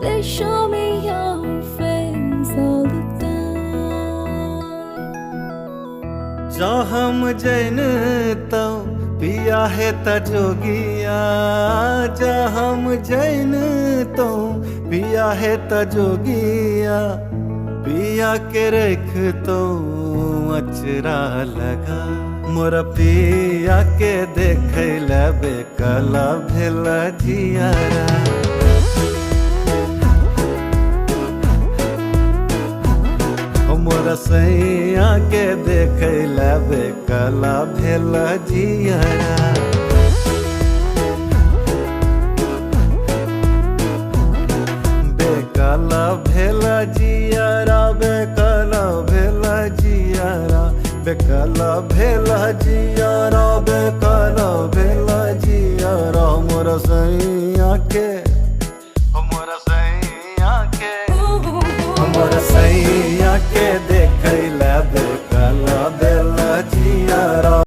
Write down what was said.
They show me your face all the time. जो हम जैन तो पिया है तजोगिया, जो हम जैन तो पिया है तजोगिया, पिया के रख तो अचरा लगा। मोर पिया के देख लबे कला भेल जियारा। मोर सैया के देख लबे कला भेल जियारा। बेकला भेल जियारा, बेकला भेल जियारा, बेकला भेल जियारा, बेकला भेल जियारा। मोर सैया के, मोर सैया के, मोर सैया